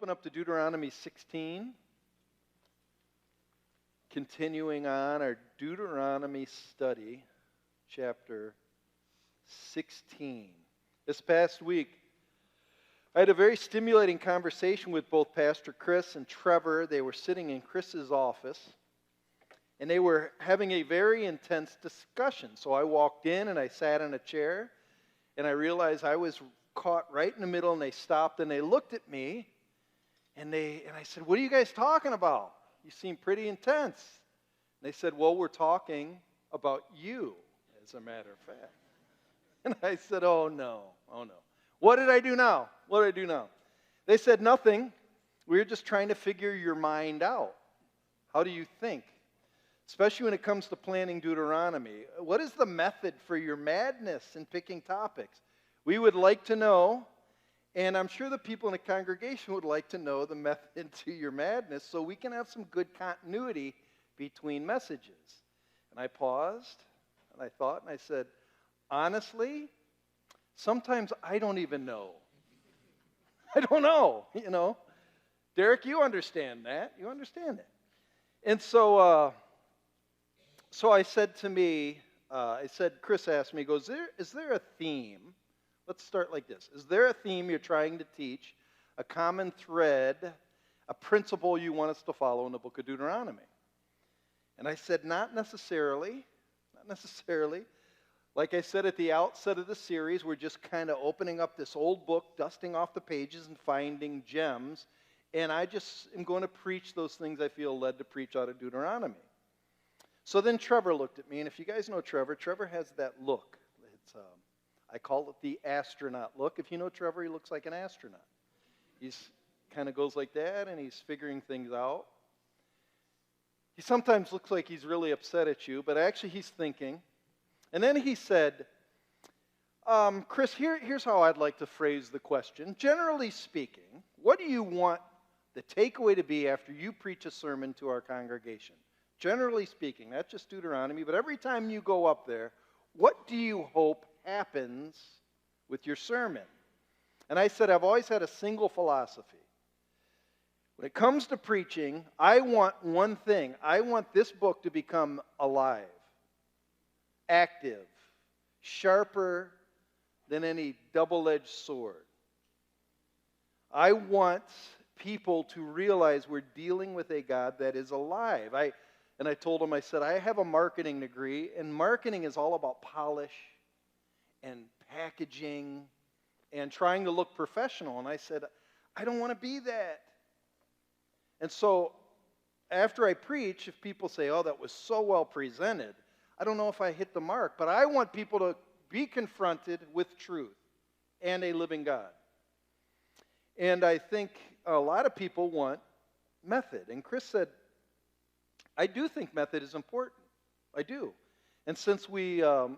open up to Deuteronomy 16, continuing on our Deuteronomy study, chapter 16. This past week, I had a very stimulating conversation with both Pastor Chris and Trevor. They were sitting in Chris's office, and they were having a very intense discussion. So I walked in, and I sat in a chair, and I realized I was caught right in the middle, and they stopped, and they looked at me, and I said, "What are you guys talking about? You seem pretty intense." And they said, "Well, we're talking about you, as a matter of fact." And I said, oh no. What did I do now? They said, "Nothing. We're just trying to figure your mind out. How do you think? Especially when it comes to planning Deuteronomy. What is the method for your madness in picking topics? We would like to know, and I'm sure the people in the congregation would like to know the method to your madness so we can have some good continuity between messages." And I paused, and I thought, and I said, "Honestly, sometimes I don't even know." I don't know, Derek, you understand that. And so I said Chris asked me, he goes, is there a theme? Let's start like this. Is there a theme you're trying to teach, a common thread, a principle you want us to follow in the book of Deuteronomy? And I said, not necessarily. Like I said at the outset of the series, we're just kind of opening up this old book, dusting off the pages and finding gems. And I just am going to preach those things I feel led to preach out of Deuteronomy. So then Trevor looked at me, and if you guys know Trevor has that look. I call it the astronaut look. If you know Trevor, he looks like an astronaut. He's kind of goes like that, and he's figuring things out. He sometimes looks like he's really upset at you, but actually he's thinking. And then he said, Chris, here's how I'd like to phrase the question. Generally speaking, what do you want the takeaway to be after you preach a sermon to our congregation? Generally speaking, not just Deuteronomy, but every time you go up there, what do you hope happens with your sermon? And I said, I've always had a single philosophy. When it comes to preaching, I want one thing. I want this book to become alive, active, sharper than any double-edged sword. I want people to realize we're dealing with a God that is alive. And I told him, I said, I have a marketing degree, and marketing is all about polish and packaging and trying to look professional. And I said, I don't want to be that. And so after I preach, if people say, oh, that was so well presented, I don't know if I hit the mark, but I want people to be confronted with truth and a living God. And I think a lot of people want method. And Chris said, I do think method is important. I do. And since we're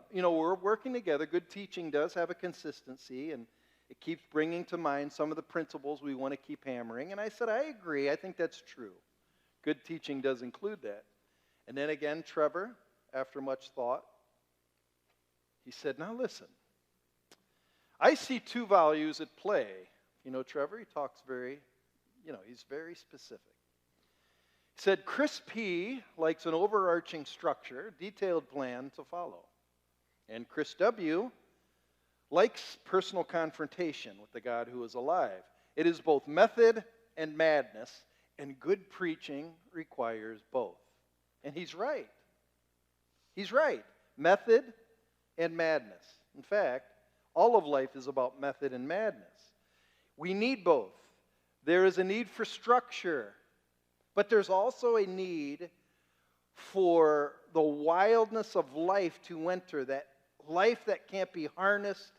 working together, good teaching does have a consistency, and it keeps bringing to mind some of the principles we want to keep hammering. And I said, I agree. I think that's true. Good teaching does include that. And then again, Trevor, after much thought, he said, now listen, I see two values at play. Trevor, he talks he's very specific. He said, Chris P. likes an overarching structure, detailed plan to follow. And Chris W. likes personal confrontation with the God who is alive. It is both method and madness, and good preaching requires both. And he's right. He's right. Method and madness. In fact, all of life is about method and madness. We need both. There is a need for structure, but there's also a need for the wildness of life to enter, that life that can't be harnessed,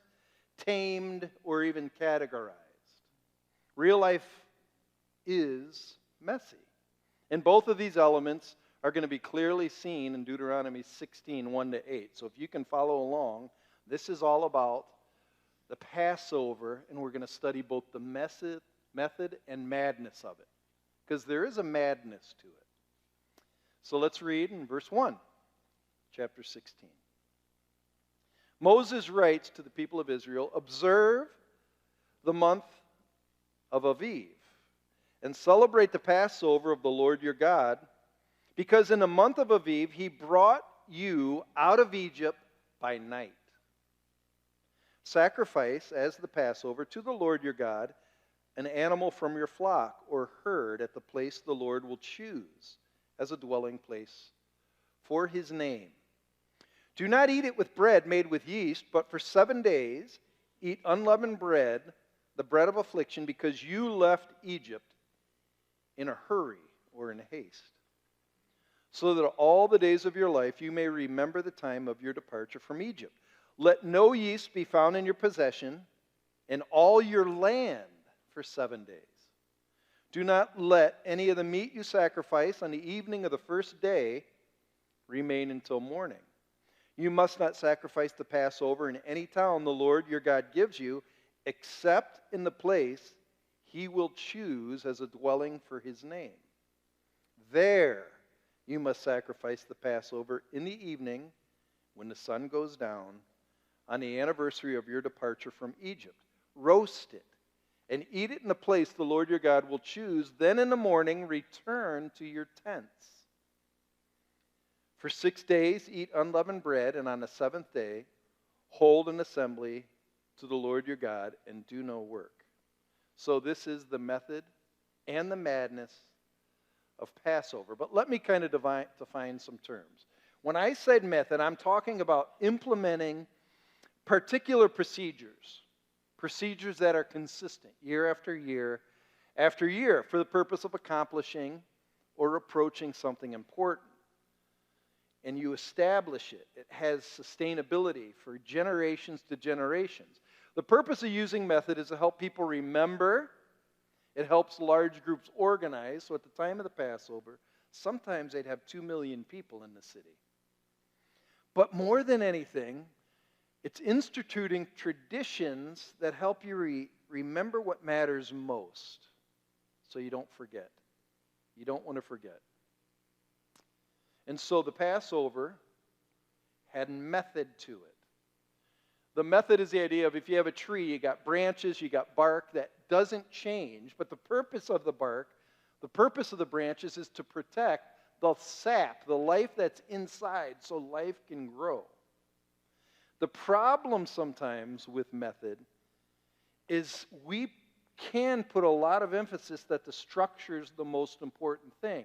tamed, or even categorized. Real life is messy. And both of these elements are going to be clearly seen in Deuteronomy 16, 1-8. So if you can follow along, this is all about the Passover, and we're going to study both the method and madness of it, because there is a madness to it. So let's read in verse 1, chapter 16. Moses writes to the people of Israel, observe the month of Aviv and celebrate the Passover of the Lord your God, because in the month of Aviv he brought you out of Egypt by night. Sacrifice as the Passover to the Lord your God an animal from your flock or herd at the place the Lord will choose as a dwelling place for his name. Do not eat it with bread made with yeast, but for 7 days eat unleavened bread, the bread of affliction, because you left Egypt in a hurry or in haste, so that all the days of your life you may remember the time of your departure from Egypt. Let no yeast be found in your possession in all your land for 7 days. Do not let any of the meat you sacrifice on the evening of the first day remain until morning. You must not sacrifice the Passover in any town the Lord your God gives you, except in the place he will choose as a dwelling for his name. There you must sacrifice the Passover in the evening when the sun goes down on the anniversary of your departure from Egypt. Roast it and eat it in the place the Lord your God will choose. Then in the morning return to your tents. For 6 days eat unleavened bread, and on the seventh day hold an assembly to the Lord your God and do no work. So this is the method and the madness of Passover. But let me kind of define some terms. When I said method, I'm talking about implementing particular procedures that are consistent year after year after year for the purpose of accomplishing or approaching something important. And you establish it. It has sustainability for generations to generations. The purpose of using method is to help people remember. It helps large groups organize. So at the time of the Passover, sometimes they'd have 2 million people in the city. But more than anything, it's instituting traditions that help you remember what matters most so you don't forget. You don't want to forget. And so the Passover had method to it. The method is the idea of if you have a tree, you got branches, you got bark that doesn't change, but the purpose of the bark, the purpose of the branches is to protect the sap, the life that's inside, so life can grow. The problem sometimes with method is we can put a lot of emphasis that the structure is the most important thing.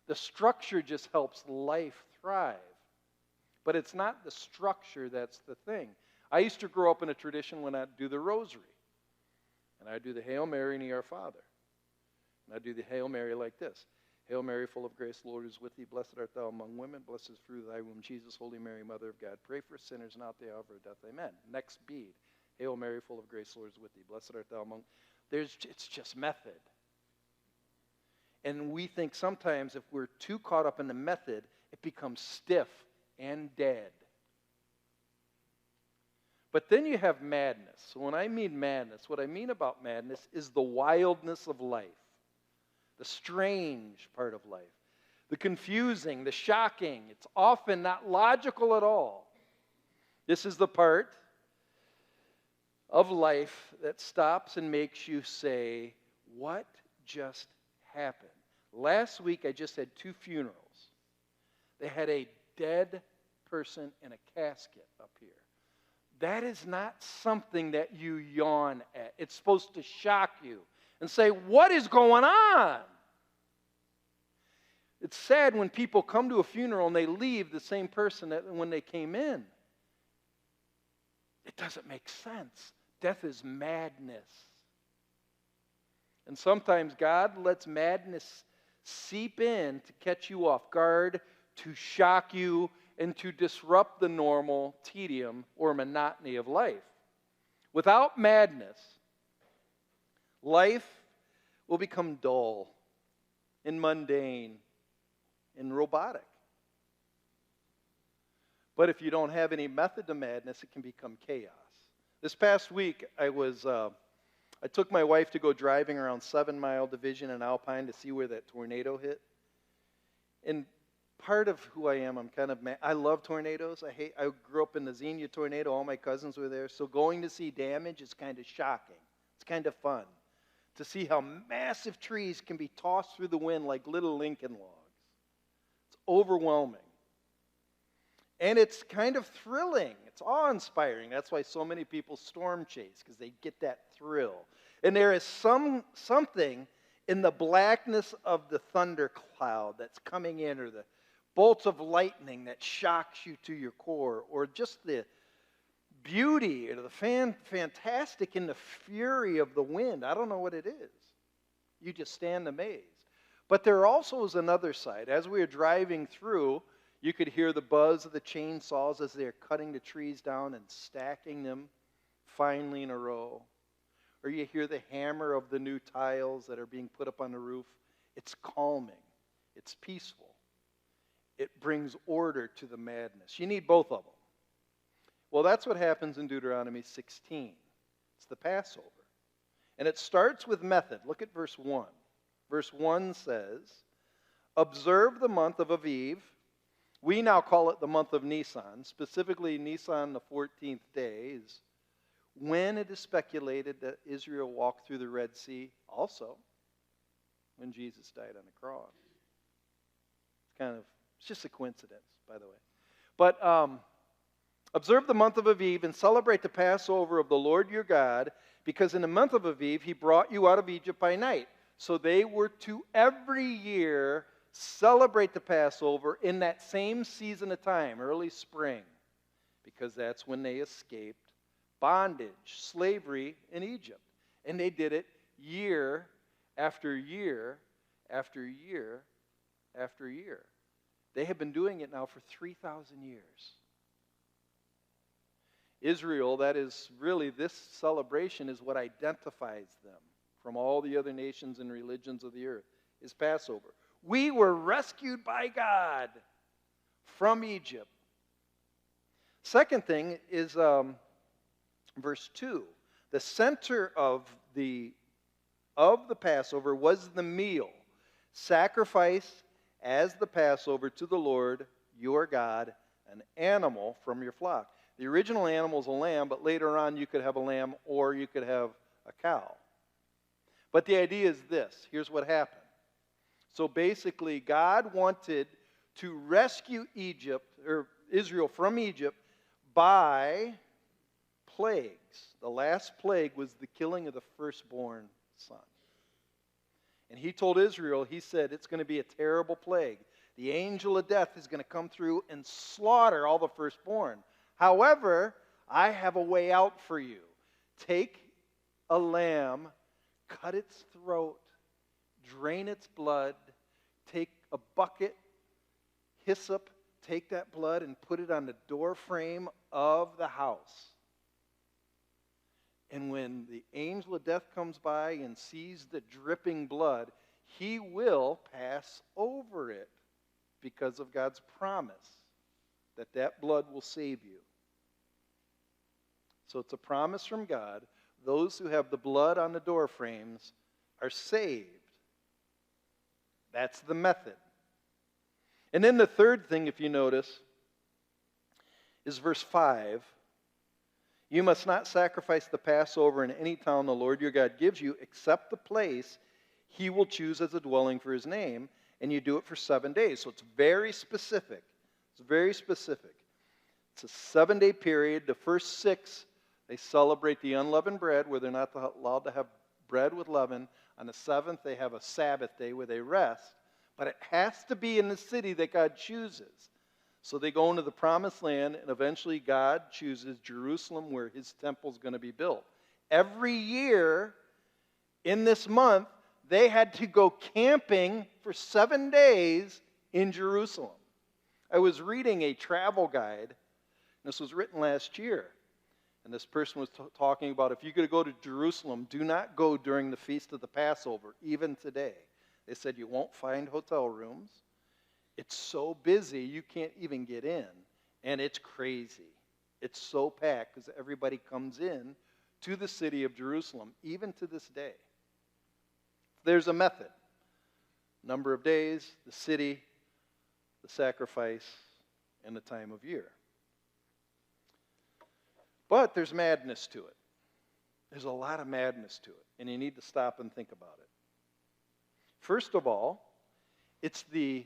The structure just helps life thrive. But it's not the structure that's the thing. I used to grow up in a tradition when I'd do the rosary. And I'd do the Hail Mary and the Our Father. And I'd do the Hail Mary like this. Hail Mary, full of grace, the Lord is with thee. Blessed art thou among women. Blessed is the fruit of thy womb, Jesus. Holy Mary, Mother of God, pray for sinners now at the hour of our death. Amen. Next bead. Hail Mary, full of grace, the Lord is with thee. Blessed art thou among... It's just method. And we think sometimes if we're too caught up in the method, it becomes stiff and dead. But then you have madness. So when I mean madness, what I mean about madness is the wildness of life, the strange part of life, the confusing, the shocking. It's often not logical at all. This is the part of life that stops and makes you say, what just happened? Last week I just had 2 funerals. They had a dead person in a casket up here. That is not something that you yawn at. It's supposed to shock you and say, what is going on? It's sad when people come to a funeral and they leave the same person that when they came in. It doesn't make sense. Death is madness. And sometimes God lets madness seep in to catch you off guard, to shock you, and to disrupt the normal tedium or monotony of life. Without madness, life will become dull and mundane and robotic. But if you don't have any method to madness, it can become chaos. This past week, I took my wife to go driving around 7 Mile Division in Alpine to see where that tornado hit. And part of who I am, I'm kind of mad. I love tornadoes. I grew up in the Xenia tornado. All my cousins were there. So going to see damage is kind of shocking. It's kind of fun. to see how massive trees can be tossed through the wind like little Lincoln logs. It's overwhelming. And it's kind of thrilling. It's awe-inspiring. That's why so many people storm chase, because they get that thrill. And there is something in the blackness of the thunder cloud that's coming in, or the bolts of lightning that shocks you to your core, or just the beauty or the fantastic in the fury of the wind. I don't know what it is. You just stand amazed. But there also is another side. As we were driving through, you could hear the buzz of the chainsaws as they're cutting the trees down and stacking them finely in a row. Or you hear the hammer of the new tiles that are being put up on the roof. It's calming. It's peaceful. It brings order to the madness. You need both of them. Well, that's what happens in Deuteronomy 16. It's the Passover. And it starts with method. Look at verse 1. Verse 1 says, observe the month of Aviv. We now call it the month of Nisan. Specifically, Nisan, the 14th day, is when it is speculated that Israel walked through the Red Sea, also when Jesus died on the cross. It's just a coincidence, by the way. But observe the month of Aviv and celebrate the Passover of the Lord your God, because in the month of Aviv he brought you out of Egypt by night. So they were to every year celebrate the Passover in that same season of time, early spring, because that's when they escaped bondage, slavery in Egypt. And they did it year after year after year after year. They have been doing it now for 3,000 years. Israel, that is really, this celebration is what identifies them from all the other nations and religions of the earth, is Passover. We were rescued by God from Egypt. Second thing is verse 2. The center of the Passover was the meal, sacrifice as the Passover to the Lord your God, an animal from your flock. The original animal is a lamb, but later on you could have a lamb or you could have a cow. But the idea is this. Here's what happened. So basically, God wanted to rescue Israel from Egypt by plagues. The last plague was the killing of the firstborn son. And he told Israel, he said, it's going to be a terrible plague. The angel of death is going to come through and slaughter all the firstborn. However, I have a way out for you. Take a lamb, cut its throat, drain its blood, take a bucket, hyssop, take that blood and put it on the door frame of the house. And when the angel of death comes by and sees the dripping blood, he will pass over it because of God's promise that that blood will save you. So it's a promise from God. Those who have the blood on the door frames are saved. That's the method. And then the third thing, if you notice, is verse 5. You must not sacrifice the Passover in any town the Lord your God gives you, except the place he will choose as a dwelling for his name, and you do it for 7 days. So it's very specific. It's very specific. It's a 7-day period. The first 6, they celebrate the unleavened bread, where they're not allowed to have bread with leaven. On the 7th, they have a Sabbath day where they rest. But it has to be in the city that God chooses. So they go into the promised land, and eventually God chooses Jerusalem, where his temple is going to be built. Every year in this month, they had to go camping for 7 days in Jerusalem. I was reading a travel guide. This was written last year. And this person was talking about, if you're going to go to Jerusalem, do not go during the Feast of the Passover, even today. They said you won't find hotel rooms. It's so busy you can't even get in. And it's crazy. It's so packed because everybody comes in to the city of Jerusalem, even to this day. There's a method. Number of days, the city, the sacrifice, and the time of year. But there's madness to it. There's a lot of madness to it, and you need to stop and think about it. First of all, it's the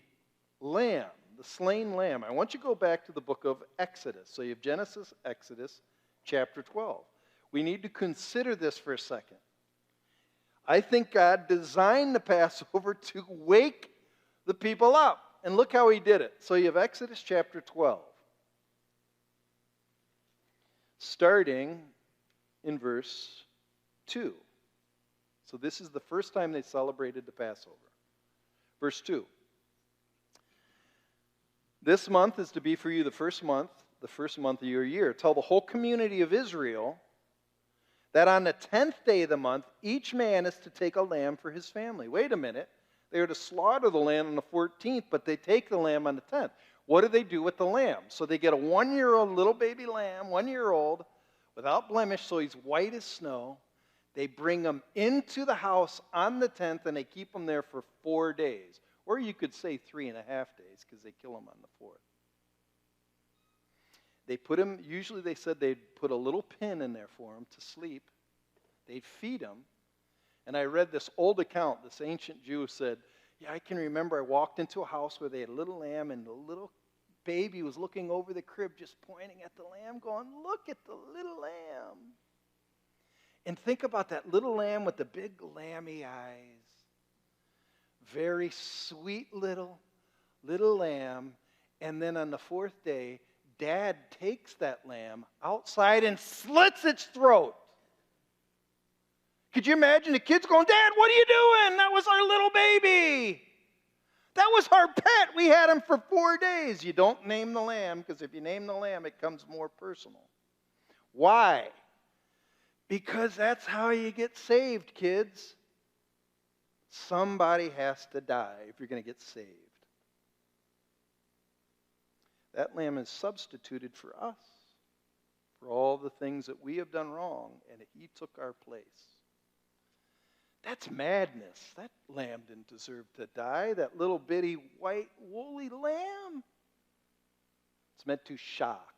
lamb, the slain lamb. I want you to go back to the book of Exodus. So you have Genesis, Exodus, chapter 12. We need to consider this for a second. I think God designed the Passover to wake the people up. And look how he did it. So you have Exodus chapter 12. Starting in verse 2. So this is the first time they celebrated the Passover. Verse 2. This month is to be for you the first month of your year. Tell the whole community of Israel that on the 10th day of the month, each man is to take a lamb for his family. Wait a minute. They are to slaughter the lamb on the 14th, but they take the lamb on the 10th. What do they do with the lamb? So they get a 1-year-old little baby lamb, 1-year-old, without blemish, so he's white as snow. They bring him into the house on the 10th, and they keep him there for 4 days. Or you could say 3.5 days, because they kill him on the 4th. They put him, usually they said they'd put a little pin in there for him to sleep. They'd feed him. And I read this old account, this ancient Jew said, yeah, I can remember I walked into a house where they had a little lamb, and the little baby was looking over the crib just pointing at the lamb, going, look at the little lamb. And think about that little lamb with the big lammy eyes. Very sweet little lamb. And then on the 4th day, Dad takes that lamb outside and slits its throat. Could you imagine the kids going, Dad, what are you doing? That was our little baby. That was our pet. We had him for 4 days. You don't name the lamb, because if you name the lamb, it becomes more personal. Why? Because that's how you get saved, kids. Somebody has to die if you're going to get saved. That lamb is substituted for us, for all the things that we have done wrong, and he took our place. That's madness. That lamb didn't deserve to die. That little bitty white woolly lamb. It's meant to shock.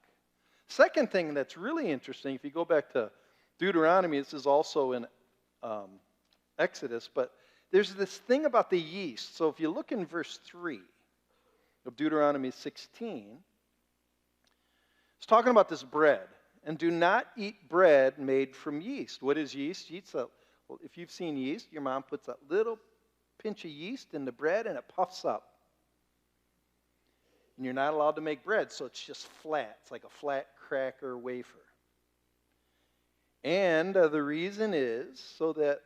Second thing that's really interesting, if you go back to Deuteronomy, this is also in Exodus, but there's this thing about the yeast. So if you look in verse 3 of Deuteronomy 16, it's talking about this bread. And do not eat bread made from yeast. What is yeast? Well, if you've seen yeast, your mom puts a little pinch of yeast in the bread and it puffs up. And you're not allowed to make bread, so it's just flat. It's like a flat cracker wafer. And the reason is so that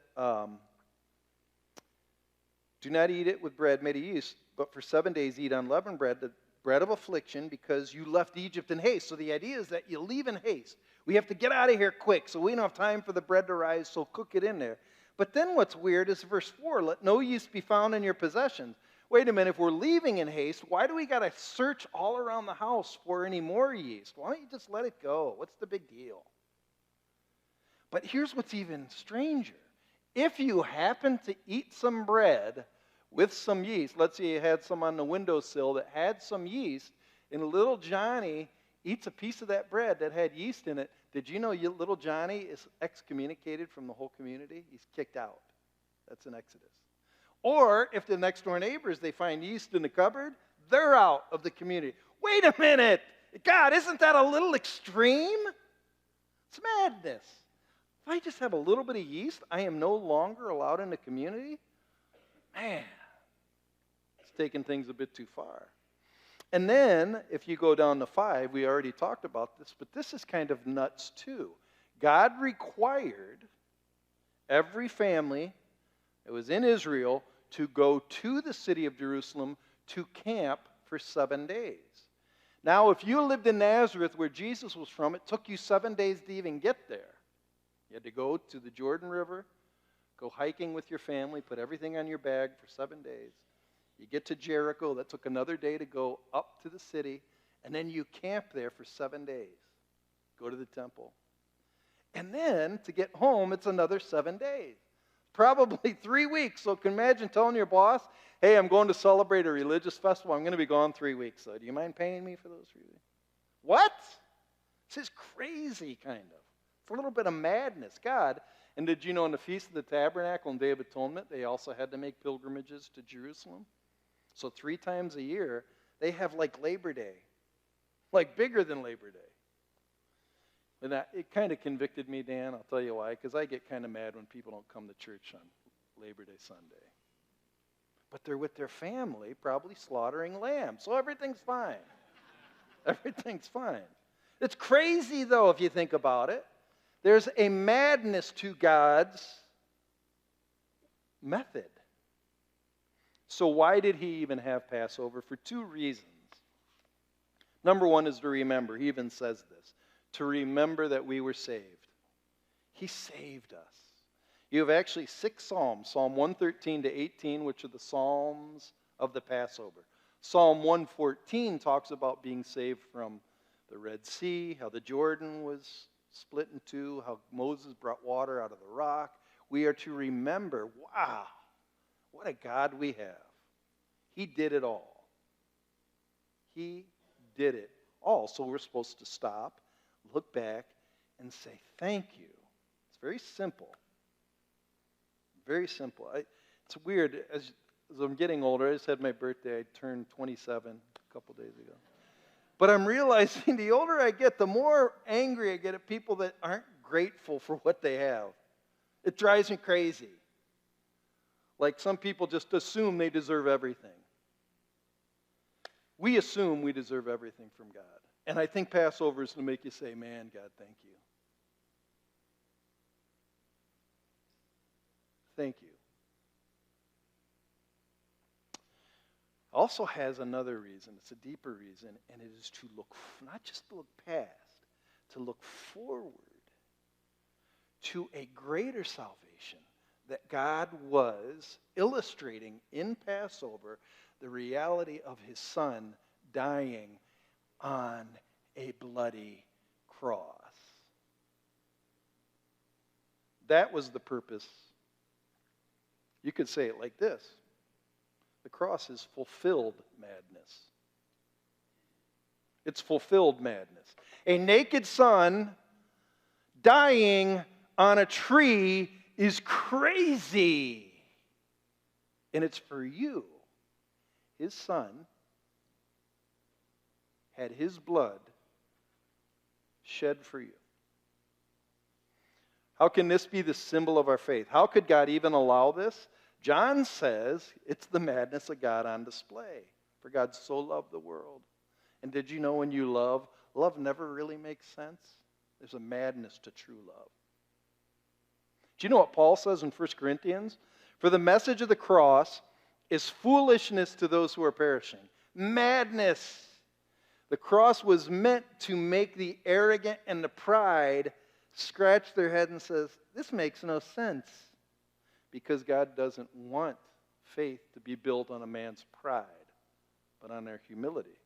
do not eat it with bread made of yeast, but for 7 days eat unleavened bread, the bread of affliction, because you left Egypt in haste. So the idea is that you leave in haste. We have to get out of here quick, so we don't have time for the bread to rise, so cook it in there. But then what's weird is verse 4, let no yeast be found in your possessions. Wait a minute, if we're leaving in haste, why do we got to search all around the house for any more yeast? Why don't you just let it go? What's the big deal? But here's what's even stranger. If you happen to eat some bread with some yeast, let's say you had some on the windowsill that had some yeast, and little Johnny eats a piece of that bread that had yeast in it, did you know little Johnny is excommunicated from the whole community? He's kicked out. That's in Exodus. Or if the next door neighbors, they find yeast in the cupboard, they're out of the community. Wait a minute. God, isn't that a little extreme? It's madness. If I just have a little bit of yeast, I am no longer allowed in the community? Man, it's taking things a bit too far. And then, if you go down to 5, we already talked about this, but this is kind of nuts too. God required every family that was in Israel to go to the city of Jerusalem to camp for 7 days. Now, if you lived in Nazareth, where Jesus was from, it took you 7 days to even get there. You had to go to the Jordan River, go hiking with your family, put everything on your bag for 7 days. You get to Jericho, that took another day to go up to the city, and then you camp there for 7 days. Go to the temple. And then to get home, it's another 7 days. Probably 3 weeks. So can you imagine telling your boss, hey, I'm going to celebrate a religious festival. I'm going to be gone 3 weeks. So do you mind paying me for those 3 weeks? What? This is crazy, kind of. It's a little bit of madness. God, and did you know in the Feast of the Tabernacle and Day of Atonement, they also had to make pilgrimages to Jerusalem? So 3 times a year, they have like Labor Day, like bigger than Labor Day. And it kind of convicted me, Dan. I'll tell you why. Because I get kind of mad when people don't come to church on Labor Day Sunday. But they're with their family, probably slaughtering lamb. So everything's fine. Everything's fine. It's crazy, though, if you think about it. There's a madness to God's method. So why did he even have Passover? For 2 reasons. Number 1 is to remember. He even says this. To remember that we were saved. He saved us. You have actually 6 Psalms. Psalm 113 to 18, which are the Psalms of the Passover. Psalm 114 talks about being saved from the Red Sea, how the Jordan was split in 2, how Moses brought water out of the rock. We are to remember, wow, what a God we have. He did it all. He did it all. So we're supposed to stop, look back, and say, thank you. It's very simple. Very simple. It's weird. As I'm getting older, I just had my birthday. I turned 27 a couple days ago. But I'm realizing the older I get, the more angry I get at people that aren't grateful for what they have. It drives me crazy. Like some people just assume they deserve everything. We assume we deserve everything from God. And I think Passover is to make you say, man, God, thank you. Thank you. Also has another reason. It's a deeper reason, and it is to look, not just to look past, to look forward to a greater salvation that God was illustrating in Passover, the reality of his Son dying on a bloody cross. That was the purpose. You could say it like this. The cross is fulfilled madness. It's fulfilled madness. A naked son dying on a tree is crazy. And it's for you. His son had his blood shed for you. How can this be the symbol of our faith? How could God even allow this? John says it's the madness of God on display. For God so loved the world. And did you know when you love never really makes sense? There's a madness to true love. Do you know what Paul says in 1 Corinthians? For the message of the cross is foolishness to those who are perishing. Madness. The cross was meant to make the arrogant and the pride scratch their head and says, this makes no sense. Because God doesn't want faith to be built on a man's pride, but on their humility.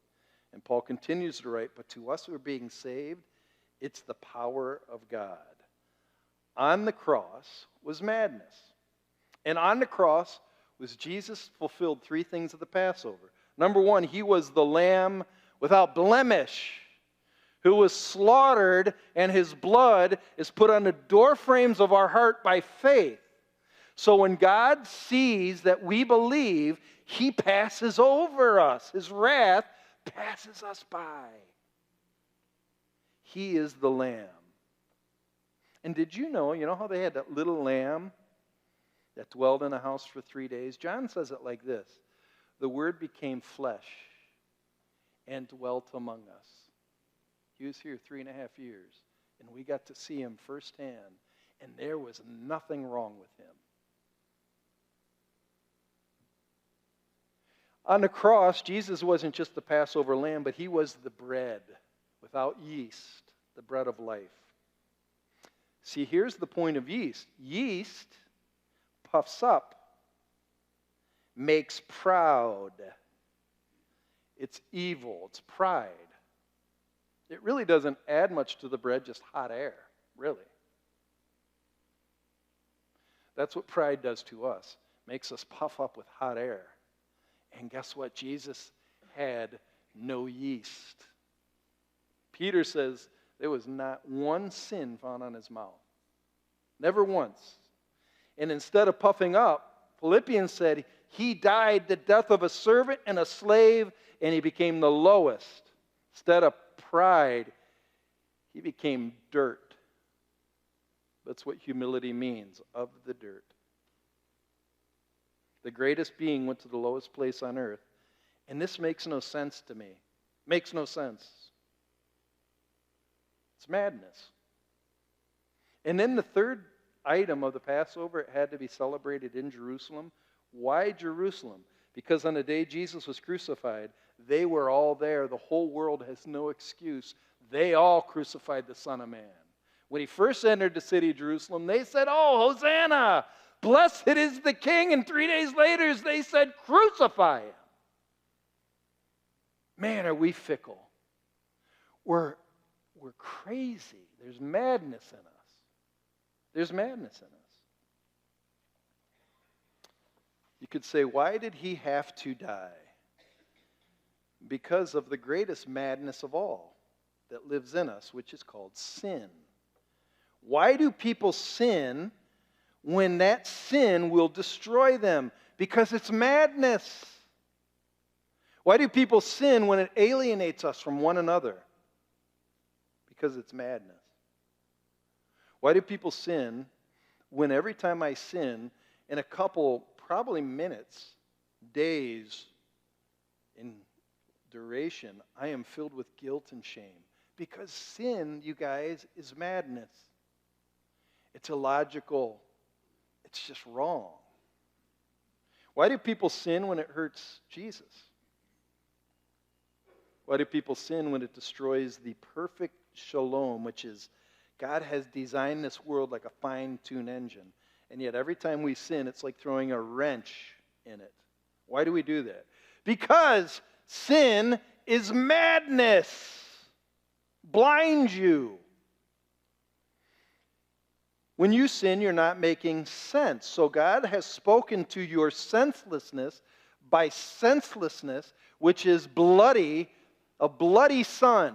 And Paul continues to write, but to us who are being saved, it's the power of God. On the cross was madness. And on the cross was Jesus fulfilled 3 things of the Passover. Number 1, he was the lamb without blemish, who was slaughtered, and his blood is put on the doorframes of our heart by faith. So when God sees that we believe, he passes over us. His wrath passes us by. He is the lamb. And did you know how they had that little lamb that dwelled in a house for 3 days? John says it like this. The Word became flesh and dwelt among us. He was here 3.5 years, and we got to see him firsthand, and there was nothing wrong with him. On the cross, Jesus wasn't just the Passover lamb, but he was the bread without yeast, the bread of life. See, here's the point of yeast. Yeast puffs up, makes proud. It's evil. It's pride. It really doesn't add much to the bread, just hot air, really. That's what pride does to us. Makes us puff up with hot air. And guess what? Jesus had no yeast. Peter says There was not one sin found on his mouth. Never once. And instead of puffing up, Philippians said he died the death of a servant and a slave, and he became the lowest. Instead of pride, he became dirt. That's what humility means, of the dirt. The greatest being went to the lowest place on earth. And this makes no sense to me. Makes no sense. It's madness. And then the third item of the Passover, it had to be celebrated in Jerusalem. Why Jerusalem? Because on the day Jesus was crucified, they were all there. The whole world has no excuse. They all crucified the Son of Man. When he first entered the city of Jerusalem, they said, "Oh, Hosanna! Blessed is the King." And 3 days later, they said, "Crucify him." Man, are we fickle. We're crazy. There's madness in us. There's madness in us. You could say, why did he have to die? Because of the greatest madness of all that lives in us, which is called sin. Why do people sin when that sin will destroy them? Because it's madness. Why do people sin when it alienates us from one another? Because it's madness. Why do people sin when every time I sin, in a couple, probably minutes, days in duration, I am filled with guilt and shame? Because sin, you guys, is madness. It's illogical. It's just wrong. Why do people sin when it hurts Jesus? Why do people sin when it destroys the perfect shalom, which is God has designed this world like a fine-tuned engine, and yet every time we sin, it's like throwing a wrench in it. Why do we do that? Because sin is madness. Blinds you. When you sin, you're not making sense. So God has spoken to your senselessness by senselessness, which is bloody, a bloody sun.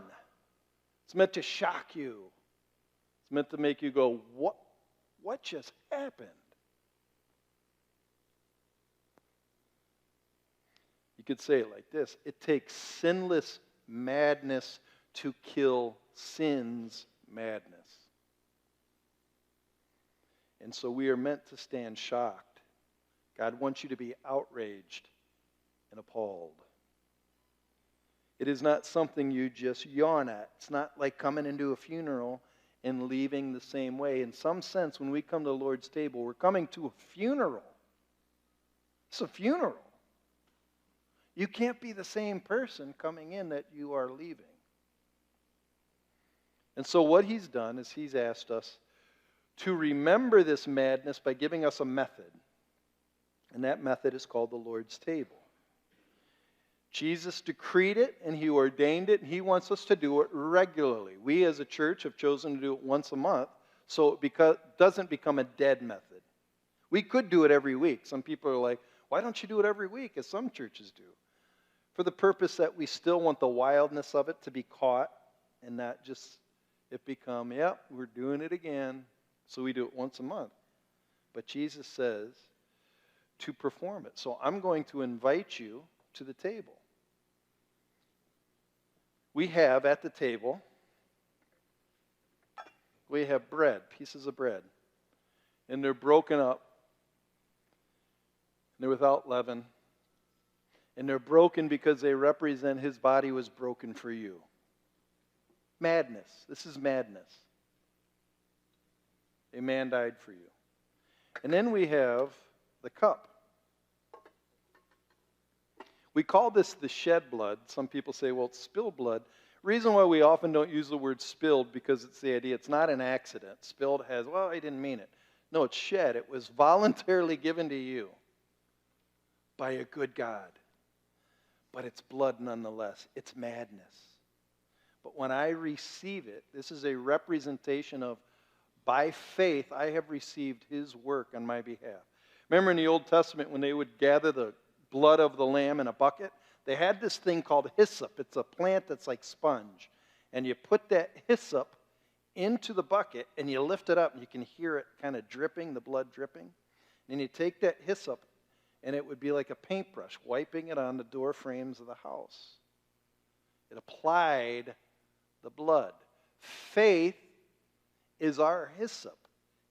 It's meant to shock you. It's meant to make you go, what just happened? You could say it like this: it takes sinless madness to kill sin's madness. And so we are meant to stand shocked. God wants you to be outraged and appalled. It is not something you just yawn at. It's not like coming into a funeral and leaving the same way. In some sense, when we come to the Lord's table, we're coming to a funeral. It's a funeral. You can't be the same person coming in that you are leaving. And so what he's done is he's asked us to remember this madness by giving us a method. And that method is called the Lord's table. Jesus decreed it and he ordained it, and he wants us to do it regularly. We as a church have chosen to do it once a month, so it doesn't become a dead method. We could do it every week. Some people are like, why don't you do it every week, as some churches do? For the purpose that we still want the wildness of it to be caught and not just it become, yep, we're doing it again. So we do it once a month. But Jesus says to perform it. So I'm going to invite you to the table. We have at the table, we have bread, pieces of bread. And they're broken up. They're without leaven. And they're broken because they represent his body was broken for you. Madness. This is madness. A man died for you. And then we have the cup. We call this the shed blood. Some people say, well, it's spilled blood. Reason why we often don't use the word spilled, because it's the idea, it's not an accident. Spilled has, well, I didn't mean it. No, it's shed. It was voluntarily given to you by a good God. But it's blood nonetheless. It's madness. But when I receive it, this is a representation of, by faith, I have received his work on my behalf. Remember in the Old Testament when they would gather the blood of the lamb in a bucket? They had this thing called hyssop. It's a plant that's like sponge. and you put that hyssop into the bucket, and you lift it up, and you can hear it kind of dripping, the blood dripping. And you take that hyssop, and it would be like a paintbrush, wiping it on the door frames of the house. It applied the blood. Faith is our hyssop.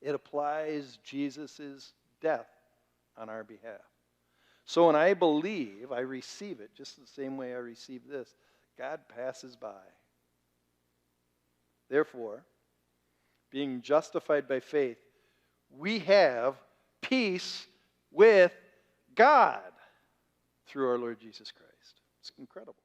It applies Jesus' death on our behalf. So when I believe, I receive it, just the same way I receive this. God passes by. Therefore, being justified by faith, we have peace with God through our Lord Jesus Christ. It's incredible.